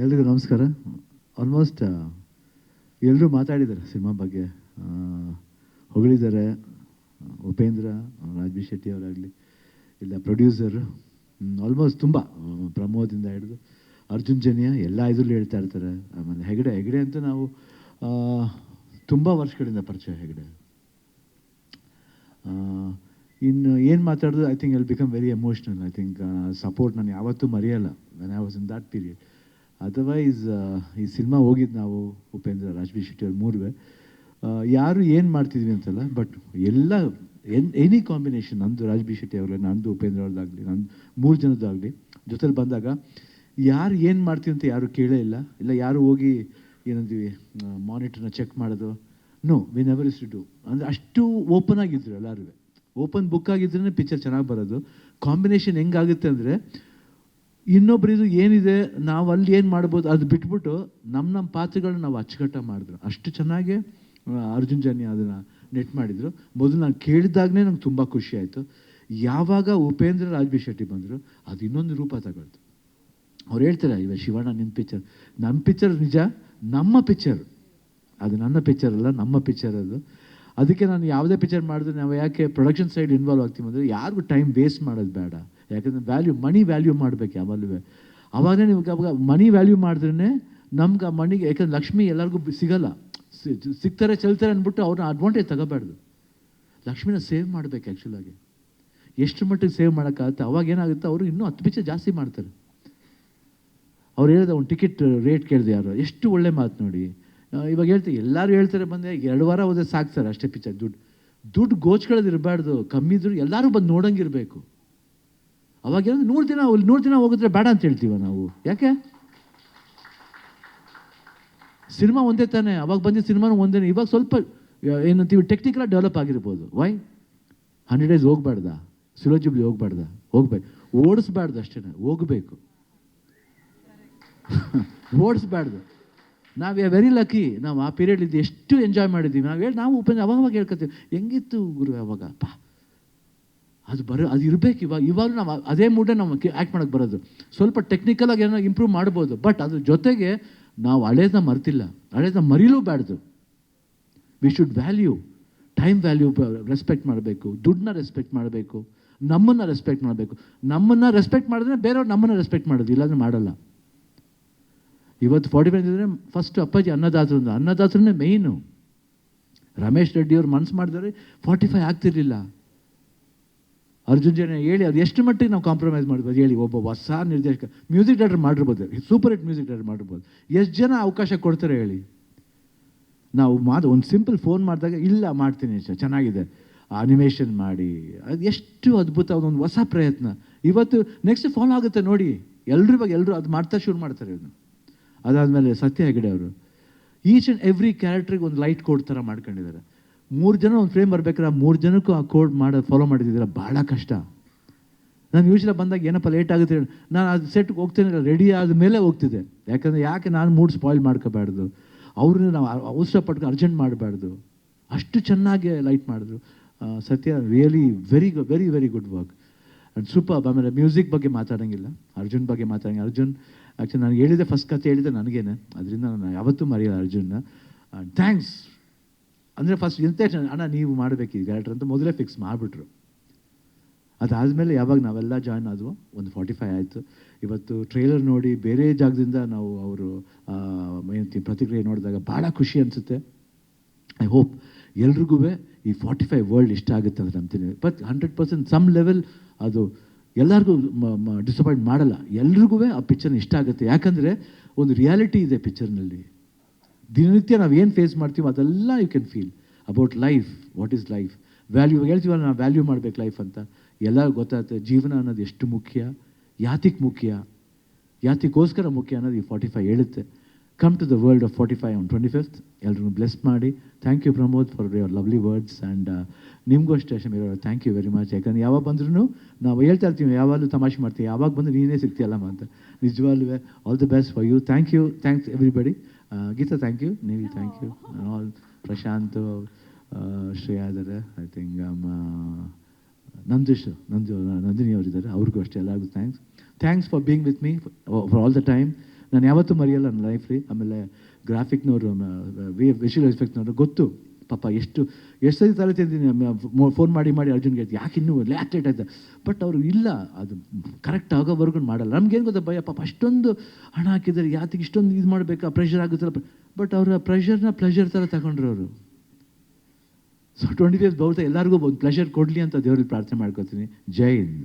ಎಲ್ರಿಗೂ ನಮಸ್ಕಾರ. ಆಲ್ಮೋಸ್ಟ್ ಎಲ್ಲರೂ ಮಾತಾಡಿದ್ದಾರೆ ಸಿನಿಮಾ ಬಗ್ಗೆ, ಹೊಗಳಿದ್ದಾರೆ. ಉಪೇಂದ್ರ, ರಾಜ್ ಬಿ ಶೆಟ್ಟಿ ಅವರಾಗಲಿ, ಇಲ್ಲ ಪ್ರೊಡ್ಯೂಸರು, ಆಲ್ಮೋಸ್ಟ್ ತುಂಬ ಪ್ರಮೋದಿಂದ ಹಿಡಿದು ಅರ್ಜುನ್ ಜನ್ಯ ಎಲ್ಲ ಇದರಲ್ಲೂ ಹೇಳ್ತಾ ಇರ್ತಾರೆ. ಆಮೇಲೆ ಹೆಗಡೆ ಅಂತೂ ನಾವು ತುಂಬ ವರ್ಷಗಳಿಂದ ಪರಿಚಯ. ಹೆಗಡೆ ಇನ್ನು ಏನು ಮಾತಾಡೋದು, I think I'll become very emotional. I think support ನಾನು ಯಾವತ್ತೂ ಮರೆಯಲ್ಲ when I was in that period. Otherwise ಈ ಸಿನಿಮಾ ಹೋಗಿದ್ದು ನಾವು ಉಪೇಂದ್ರ, ರಾಜ್ ಬಿ ಶೆಟ್ಟಿ ಅವ್ರು ಮೂರುವೆ ಯಾರು ಏನು ಮಾಡ್ತಿದ್ವಿ ಅಂತಲ್ಲ, ಬಟ್ ಎಲ್ಲ ಎನಿ ಕಾಂಬಿನೇಷನ್, ನಂದು ರಾಜ್ ಬಿ ಶೆಟ್ಟಿ ಅವ್ರಲ್ಲ, ನಂದು ಉಪೇಂದ್ರ ಅವ್ರದ್ದಾಗಲಿ, ನಂದು ಮೂರು ಜನದ್ದಾಗಲಿ ಜೊತೆಲಿ ಬಂದಾಗ ಯಾರು ಏನು ಮಾಡ್ತೀವಿ ಅಂತ ಯಾರು ಕೇಳೇ ಇಲ್ಲ ಯಾರು ಹೋಗಿ ಏನಂತೀವಿ ಮಾನಿಟರ್ನ ಚೆಕ್ ಮಾಡೋದು, no, we never is to do. ಅಂದರೆ ಅಷ್ಟು ಓಪನ್ ಆಗಿದ್ರು ಎಲ್ಲರೂ, ಓಪನ್ ಬುಕ್ ಆಗಿದ್ರೇ ಪಿಕ್ಚರ್ ಚೆನ್ನಾಗಿ ಬರೋದು. ಕಾಂಬಿನೇಷನ್ ಹೆಂಗಾಗುತ್ತೆ ಅಂದರೆ, ಇನ್ನೊಬ್ರಿದು ಏನಿದೆ ನಾವು ಅಲ್ಲಿ ಏನು ಮಾಡ್ಬೋದು ಅದು ಬಿಟ್ಬಿಟ್ಟು ನಮ್ಮ ಪಾತ್ರಗಳನ್ನ ನಾವು ಅಚ್ಚುಕಟ್ಟಾಗಿ ಮಾಡಿದ್ರು. ಅಷ್ಟು ಚೆನ್ನಾಗಿ ಅರ್ಜುನ್ ಜನ್ಯ ಅದನ್ನು ನೆಟ್ ಮಾಡಿದರು. ಮೊದಲು ನಾನು ಕೇಳಿದಾಗಲೇ ನಂಗೆ ತುಂಬ ಖುಷಿ ಆಯಿತು. ಯಾವಾಗ ಉಪೇಂದ್ರ, ರಾಜ್ ಬಿ ಶೆಟ್ಟಿ ಬಂದರು, ಅದು ಇನ್ನೊಂದು ರೂಪ ತಗೊಳ್ತು. ಅವ್ರು ಹೇಳ್ತಾರೆ, ಇವಾಗ ಶಿವಣ್ಣ ನಿನ್ನ ಪಿಕ್ಚರ್ ನಿಜ, ನಮ್ಮ ಪಿಕ್ಚರ್ ಅದು, ನನ್ನ ಪಿಕ್ಚರ್ ಅಲ್ಲ, ನಮ್ಮ ಪಿಕ್ಚರ್ ಅದು. ಅದಕ್ಕೆ ನಾನು ಯಾವುದೇ ಪಿಕ್ಚರ್ ಮಾಡಿದ್ರೆ ನಾವು ಯಾಕೆ ಪ್ರೊಡಕ್ಷನ್ ಸೈಡ್ ಇನ್ವಾಲ್ವ್ ಆಗ್ತೀವಿ ಅಂದರೆ, ಯಾರಿಗೂ ಟೈಮ್ ವೇಸ್ಟ್ ಮಾಡೋದು ಬೇಡ. ಯಾಕಂದರೆ ಮನಿ ವ್ಯಾಲ್ಯೂ ಮಾಡಬೇಕು ಯಾವಾಗಲೂ. ಆವಾಗಲೇ ನಿಮ್ಗೆ ಅವಾಗ ಮನಿ ವ್ಯಾಲ್ಯೂ ಮಾಡಿದ್ರೇ ನಮ್ಗೆ ಆ ಮನಿಗೆ, ಯಾಕಂದ್ರೆ ಲಕ್ಷ್ಮಿ ಎಲ್ಲರಿಗೂ ಸಿಗಲ್ಲ, ಸಿಗ್ತಾರೆ ಚೆಲ್ತಾರೆ ಅಂದ್ಬಿಟ್ಟು ಅವ್ರನ್ನ ಅಡ್ವಾಂಟೇಜ್ ತಗೋಬಾರ್ದು. ಲಕ್ಷ್ಮಿನ ಸೇವ್ ಮಾಡಬೇಕು. ಆ್ಯಕ್ಚುಲಾಗಿ ಎಷ್ಟು ಮಟ್ಟಿಗೆ ಸೇವ್ ಮಾಡೋಕ್ಕಾಗುತ್ತೆ, ಅವಾಗ ಏನಾಗುತ್ತೆ, ಅವರು ಇನ್ನೂ 10 ಪಿಕ್ಚರ್ ಜಾಸ್ತಿ ಮಾಡ್ತಾರೆ. ಅವ್ರು ಹೇಳಿದ ಒಂದು ಟಿಕೆಟ್ ರೇಟ್ ಕೇಳಿದೆ ಯಾರು, ಎಷ್ಟು ಒಳ್ಳೆ ಮಾತು ನೋಡಿ. ಇವಾಗ ಹೇಳ್ತೀವಿ, ಎಲ್ಲರೂ ಹೇಳ್ತಾರೆ ಬಂದೆ 2 ವಾರ ಹೋದ್ರೆ ಸಾಕ್ತಾರೆ ಅಷ್ಟೇ ಪಿಕ್ಚರ್. ದುಡ್ಡು ಗೋಚ್ಕೊಳ್ಳೋದು ಇರಬಾರ್ದು, ಕಮ್ಮಿ ಇದ್ರು ಎಲ್ಲರೂ ಬಂದು ನೋಡೋಂಗಿರಬೇಕು. ಅವಾಗ ಏನಂದ್ರೆ 100 ದಿನ ಹೋಗಿದ್ರೆ ಬೇಡ ಅಂತ ಹೇಳ್ತೀವ ನಾವು. ಯಾಕೆ? ಸಿನಿಮಾ ಒಂದೇ ತಾನೇ, ಅವಾಗ ಬಂದಿದ್ದ ಸಿನಿಮಾನು ಒಂದೇ. ಇವಾಗ ಸ್ವಲ್ಪ ಏನಂತೀವಿ ಟೆಕ್ನಿಕಲಾಗಿ ಡೆವಲಪ್ ಆಗಿರ್ಬೋದು. ವೈ 100 ಡೇಸ್ ಹೋಗ್ಬಾರ್ದ, ಸಿಲೋಜಿಬ್ಲಿ ಹೋಗ್ಬಾರ್ದ, ಹೋಗ್ಬೇಕು, ಓಡಿಸ್ಬಾರ್ದು ಅಷ್ಟೇ, ಹೋಗಬೇಕು, ಓಡಿಸ್ಬಾರ್ದು. ನಾವು ವೆರಿ ಲಕ್ಕಿ, ನಾವು ಆ ಪೀರಿಯಡ್ಲಿದ್ದು ಎಷ್ಟು ಎಂಜಾಯ್ ಮಾಡಿದ್ದೀವಿ. ನಾವು ಉಪೇಂದ್ರ ಅವಾಗ ಹೇಳ್ಕೊತೀವಿ, ಹೆಂಗಿತ್ತು ಗುರು ಅವಾಗ, ಅದು ಇರಬೇಕು. ಇವಾಗ ನಾವು ಅದೇ ಮೂಡೇ ನಾವು ಆ್ಯಕ್ಟ್ ಮಾಡೋಕ್ಕೆ ಬರೋದು. ಸ್ವಲ್ಪ ಟೆಕ್ನಿಕಲಾಗಿ ಏನೋ ಇಂಪ್ರೂವ್ ಮಾಡ್ಬೋದು, ಬಟ್ ಅದ್ರ ಜೊತೆಗೆ ನಾವು ಹಳೇದನ್ನ ಮರ್ತಿಲ್ಲ, ಹಳೇದನ್ನ ಮರೀಲೂಬಾರ್ದು. We should value, time value respect ಮಾಡಬೇಕು, ದುಡ್ಡನ್ನ ರೆಸ್ಪೆಕ್ಟ್ ಮಾಡಬೇಕು, ನಮ್ಮನ್ನು ರೆಸ್ಪೆಕ್ಟ್ ಮಾಡಬೇಕು. ನಮ್ಮನ್ನು ರೆಸ್ಪೆಕ್ಟ್ ಮಾಡಿದ್ರೆ ಬೇರೆಯವ್ರು ನಮ್ಮನ್ನು ರೆಸ್ಪೆಕ್ಟ್ ಮಾಡೋದು, ಇಲ್ಲಾಂದ್ರೆ ಮಾಡಲ್ಲ. ಇವತ್ತು 45 ಇದ್ರೆ ಫಸ್ಟ್ ಅಪ್ಪಾಜಿ ಅನ್ನದಾತರನ್ನೇ ಮೇಯ್ನು. ರಮೇಶ್ ರೆಡ್ಡಿ ಅವ್ರು ಮನಸ್ಸು ಮಾಡಿದ್ರೆ 45 ಆಗ್ತಿರ್ಲಿಲ್ಲ. ಅರ್ಜುನ್ ಜನ್ಯ ಹೇಳಿ ಅದು ಎಷ್ಟು ಮಟ್ಟಿಗೆ ನಾವು ಕಾಂಪ್ರಮೈಸ್ ಮಾಡ್ಬೋದು ಹೇಳಿ. ಒಬ್ಬ ಹೊಸ ನಿರ್ದೇಶಕ, ಮ್ಯೂಸಿಕ್ ಡೈರೆಕ್ಟರ್ ಮಾಡಿರ್ಬೋದು, ಸೂಪರ್ ಹಿಟ್ ಮ್ಯೂಸಿಕ್ ಡೈರೆಕ್ಟರ್ ಮಾಡಿರ್ಬೋದು. ಎಷ್ಟು ಜನ ಅವಕಾಶ ಕೊಡ್ತಾರೆ ಹೇಳಿ. ನಾವು ಒಂದು ಸಿಂಪಲ್ ಫೋನ್ ಮಾಡಿದಾಗ ಇಲ್ಲ ಮಾಡ್ತೀನಿ, ಚೆನ್ನಾಗಿದೆ, ಅನಿಮೇಷನ್ ಮಾಡಿ, ಅದು ಎಷ್ಟು ಅದ್ಭುತ, ಒಂದು ಹೊಸ ಪ್ರಯತ್ನ. ಇವತ್ತು ನೆಕ್ಸ್ಟ್ ಫಾಲೋ ಆಗುತ್ತೆ ನೋಡಿ, ಎಲ್ಲರೂ ಅದು ಮಾಡ್ತಾ ಶುರು ಮಾಡ್ತಾರೆ. ಇದನ್ನು ಅದಾದಮೇಲೆ ಸತ್ಯ ಹೆಗಡೆ ಅವರು ಈಚ್ ಆ್ಯಂಡ್ ಎವ್ರಿ ಕ್ಯಾರೆಕ್ಟ್ರಿಗೆ ಒಂದು ಲೈಟ್ ಕೋಡ್ ಥರ ಮಾಡ್ಕೊಂಡಿದ್ದಾರೆ. 3 ಜನ ಒಂದು ಫ್ರೇಮ್ ಬರ್ಬೇಕಾದ್ರೆ 3 ಜನಕ್ಕೂ ಆ ಕೋಡ್ ಫಾಲೋ ಮಾಡಿದ್ದೀರ, ಭಾಳ ಕಷ್ಟ. ನಾನು ಯೂಶ್ವಲಿ ಬಂದಾಗ ಏನಪ್ಪ ಲೇಟ್ ಆಗುತ್ತೆ, ನಾನು ಅದು ಸೆಟ್ಗೆ ಹೋಗ್ತೇನೆ, ರಿಡಿ ಆದಮೇಲೆ ಹೋಗ್ತಿದ್ದೆ. ಯಾಕೆ ನಾನು ಮೂಡ್ ಸ್ಪಾಯ್ಲ್ ಮಾಡ್ಕೋಬಾರ್ದು, ಅವ್ರನ್ನ ನಾವು ಅವಸರಪಟ್ಟು ಅರ್ಜೆಂಟ್ ಮಾಡಬಾರ್ದು. ಅಷ್ಟು ಚೆನ್ನಾಗಿ ಲೈಟ್ ಮಾಡಿದ್ರು. ಸತ್ಯ really very very good work and super. ಆಮೇಲೆ ಮ್ಯೂಸಿಕ್ ಬಗ್ಗೆ ಮಾತಾಡೋಂಗಿಲ್ಲ, ಅರ್ಜುನ್ ಬಗ್ಗೆ ಮಾತಾಡೋಂಗಿಲ್ಲ. ಅರ್ಜುನ್ ಆ್ಯಕ್ಚುಲಿ ನಾನು ಹೇಳಿದೆ, ಫಸ್ಟ್ ಕತೆ ಹೇಳಿದೆ ನನಗೇನೆ, ಅದರಿಂದ ನಾನು ಯಾವತ್ತೂ ಮರೆಯಲ್ಲ ಅರ್ಜುನ್ನ. ಥ್ಯಾಂಕ್ಸ್ ಅಂದರೆ ಫಸ್ಟ್ ಅಣ್ಣ ನೀವು ಮಾಡಬೇಕು ಈ ಕ್ಯಾರೆಕ್ಟರ್ ಅಂತ ಮೊದಲೇ ಫಿಕ್ಸ್ ಮಾಡಿಬಿಟ್ರು. ಅದಾದಮೇಲೆ ಯಾವಾಗ ನಾವೆಲ್ಲ ಜಾಯ್ನ್ ಆದವು, ಒಂದು 45 ಆಯಿತು. ಇವತ್ತು ಟ್ರೇಲರ್ ನೋಡಿ ಬೇರೆ ಜಾಗದಿಂದ ನಾವು ಅವರು ಪ್ರತಿಕ್ರಿಯೆ ನೋಡಿದಾಗ ಭಾಳ ಖುಷಿ ಅನಿಸುತ್ತೆ. ಐ ಹೋಪ್ ಎಲ್ರಿಗೂ ಈ 45 ವರ್ಲ್ಡ್ ಇಷ್ಟ ಆಗುತ್ತೆ ಅಂತ ನಂಬ್ತೀನಿ. ಬಟ್ 100% ಸಮ್ ಲೆವೆಲ್ ಅದು ಎಲ್ಲರಿಗೂ ಡಿಸಪಾಯಿಂಟ್ ಮಾಡಲ್ಲ, ಎಲ್ರಿಗೂ ಆ ಪಿಕ್ಚರ್ನ ಇಷ್ಟ ಆಗುತ್ತೆ. ಯಾಕಂದರೆ ಒಂದು ರಿಯಾಲಿಟಿ ಇದೆ ಪಿಕ್ಚರ್ನಲ್ಲಿ. ದಿನನಿತ್ಯ ನಾವು ಏನು ಫೇಸ್ ಮಾಡ್ತೀವೋ ಅದೆಲ್ಲ you can feel about life, what is life value. ಹೇಳ್ತೀವಲ್ಲ ನಾವು ವ್ಯಾಲ್ಯೂ ಮಾಡಬೇಕು ಲೈಫ್ ಅಂತ, ಎಲ್ಲರಿಗೂ ಗೊತ್ತಾಗುತ್ತೆ ಜೀವನ ಅನ್ನೋದು ಎಷ್ಟು ಮುಖ್ಯ, ಯಾತಿಗೋಸ್ಕರ ಮುಖ್ಯ ಅನ್ನೋದು ಈ 45 ಹೇಳುತ್ತೆ. Come to the world of 45 on 25th. ಎಲ್ರಿಗೂ ಬ್ಲೆಸ್ ಮಾಡಿ. Thank you Pramod for your lovely words and ನಿಮಗೂ ಅಷ್ಟೇ ಶಮೀರ್ ಅವರ ಥ್ಯಾಂಕ್ ಯು ವೆರಿ ಮಚ್. ಯಾಕಂದರೆ ಯಾವಾಗ ಬಂದ್ರೂ ನಾವು ಹೇಳ್ತಾ ಇರ್ತೀವಿ, ಯಾವಾಗಲೂ ತಮಾಷೆ ಮಾಡ್ತೀವಿ, ಯಾವಾಗ ಬಂದು ನೀನೇ ಸಿಗ್ತೀಯಲ್ಲಮ್ಮ ಅಂತ. ನಿಜವಾಗ್ಲೂ all the best for you. Thanks everybody. Geeta thank you, ನೀವು thank you, all Prashant, Shreya ಇದ್ದಾರೆ, ಐ ಥಿಂಕ್ ನಂದಿನಿ ಅವರಿದ್ದಾರೆ, ಅವ್ರಿಗೂ ಅಷ್ಟೇ ಎಲ್ಲರಿಗೂ thanks for being with me for all the time. ನಾನು ಯಾವತ್ತೂ ಮರೆಯಲ್ಲ ನನ್ನ ಲೈಫ್ಲಿ. ಆಮೇಲೆ ಗ್ರಾಫಿಕ್ನವರು, ವಿಷುವಲ್ ಎಫೆಕ್ಟ್ನವರು ಗೊತ್ತು ಪಾಪ ಎಷ್ಟು ಸರಿ ತಲೆ ತಿಂತೀನಿ. ಫೋನ್ ಮಾಡಿ ಅರ್ಜುನ್ಗೆ ಹೇಳ್ತೀನಿ, ಯಾಕೆ ಇನ್ನೂ ಲೇಟ್ ಆಯ್ತು. ಬಟ್ ಅವರು ಇಲ್ಲ, ಅದು ಕರೆಕ್ಟ್ ಆಗೋವರೆಗೂ ಮಾಡಲ್ಲ. ನಮ್ಗೇನು ಗೊತ್ತಾ ಭಯ, ಪಾಪ ಅಷ್ಟೊಂದು ಹಣ ಹಾಕಿದ್ದಾರೆ, ಯಾತಿಗೆ ಇಷ್ಟೊಂದು ಇದು ಮಾಡಬೇಕಾ, ಪ್ರೆಷರ್ ಆಗುತ್ತಲ್ಲ. ಬಟ್ ಅವರ ಪ್ರೆಷರ್ನ ಪ್ಲೆಷರ್ ಥರ ತಗೊಂಡ್ರು ಅವರು. ಸೊ 25th ಬಹುತೇಕ ಎಲ್ಲರಿಗೂ ಒಂದು ಪ್ಲೆಷರ್ ಕೊಡಲಿ ಅಂತ ದೇವ್ರಿಗೆ ಪ್ರಾರ್ಥನೆ ಮಾಡ್ಕೋತೀನಿ. ಜೈ ಹಿಂದ್.